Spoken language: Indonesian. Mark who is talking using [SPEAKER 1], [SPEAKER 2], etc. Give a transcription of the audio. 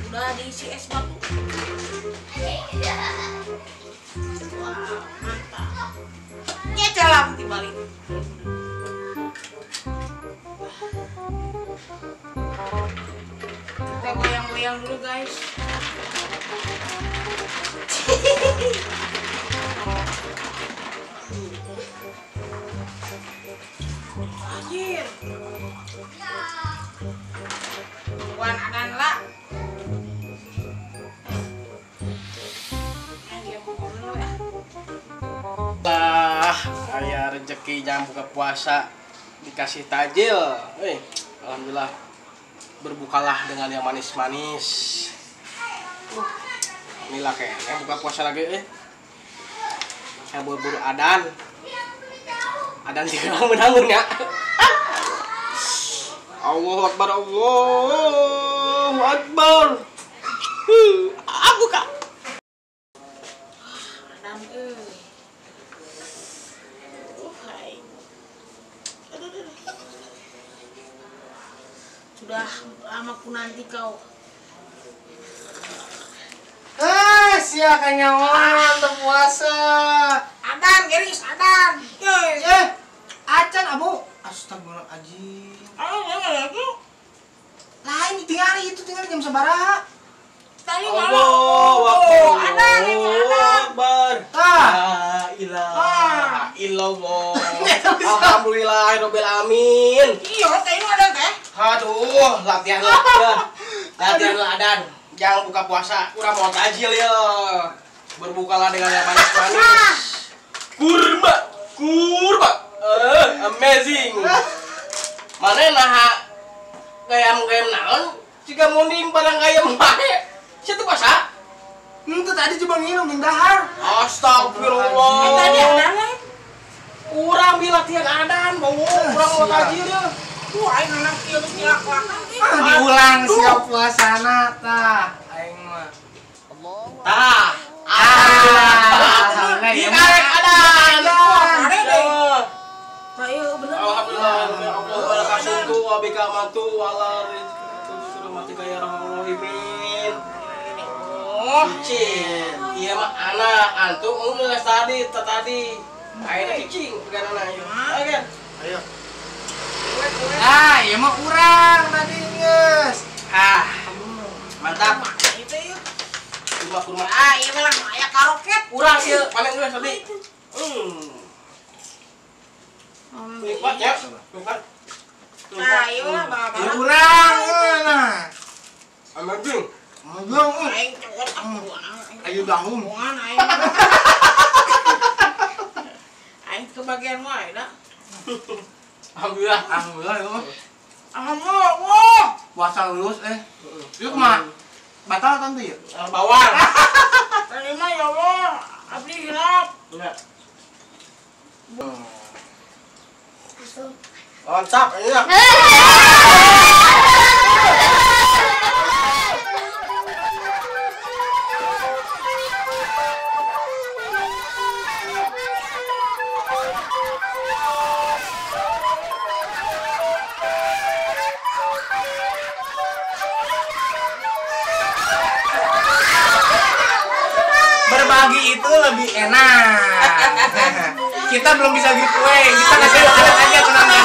[SPEAKER 1] udah diisi es batu. Wah, mantap. Nyecalam dibalik. Kita goyang-goyang dulu guys. Anjir. Wan adan lah.
[SPEAKER 2] Aya rezeki jam buka puasa dikasih tajil. Alhamdulillah. Berbukalah dengan yang manis-manis. Inilah kayaknya buka puasa lagi Saya buru-buru adan juga menanggung ya. Allahu Akbar, Allahu Akbar. Buka.
[SPEAKER 1] Adan hai. Sudah lama ku nanti kau.
[SPEAKER 3] Siapa nyawa untuk puasa?
[SPEAKER 1] Adan, geris, adan.
[SPEAKER 3] Acan abu. Astagfirullahaladzim. Lain tinggal itu tinggal jam sabaraha.
[SPEAKER 1] Tadi
[SPEAKER 2] Allahu
[SPEAKER 1] adan ini adan.
[SPEAKER 2] Akbar. La ilaha illallah. Alhamdulillahirabbil alamin.
[SPEAKER 1] Iya, tadi adan teh.
[SPEAKER 2] Aduh, latihan adan. Jangan buka puasa, kurang mau tajil ya. Berbukalah dengan yang manis-manis. Kurma. Amazing. Mana gayam naon? Jika munding barang gayam bae. Situ puasa?
[SPEAKER 3] Itu tadi coba minum yang dahar.
[SPEAKER 2] Astagfirullah.
[SPEAKER 1] Tadi adan lain.
[SPEAKER 2] Kurang latihan adan, kurang mau tajil ya.
[SPEAKER 1] Wah, ini anak kieu geus dilak-lakan.
[SPEAKER 3] Diulang siap puasana tah. Aing mah.
[SPEAKER 2] Alhamdulillah. Dikarek adan. Alhamdulillah. Allah kasungku wa bika mantu wala rizqi sudah mati kaya rahmanimin. Cicing. Iya mah anak antum geus tadi. Ayeuna cicing peganana ieu. Ayo.
[SPEAKER 3] Iya mah urang tadi geus.
[SPEAKER 2] Mantap.
[SPEAKER 1] Itu yuk.
[SPEAKER 2] Kurma.
[SPEAKER 1] Iya mah aya karoket.
[SPEAKER 2] Urang ieu panen geus tadi. Nikmat ya. Nikmat.
[SPEAKER 1] Nah, iya lah
[SPEAKER 3] Ya
[SPEAKER 1] bapak.
[SPEAKER 3] urang nah.
[SPEAKER 2] Amazing.
[SPEAKER 3] Ngomong
[SPEAKER 1] Aing cokot
[SPEAKER 3] ayo dahum.
[SPEAKER 1] buangan aing. Aing kebagian wae da.
[SPEAKER 2] Alhamdulillah.
[SPEAKER 3] Alhamdulillah ya.
[SPEAKER 1] Alhamdulillah.
[SPEAKER 3] Puasa lulus Yuk mah. Batal kan tuh ya?
[SPEAKER 2] Bawang.
[SPEAKER 1] Terima ya Allah. Abdi hilap.
[SPEAKER 2] Enggak. Mantap ya.
[SPEAKER 3] Berbagi itu lebih enak. Kita belum bisa giveaway, kita kasih anak aja tenang.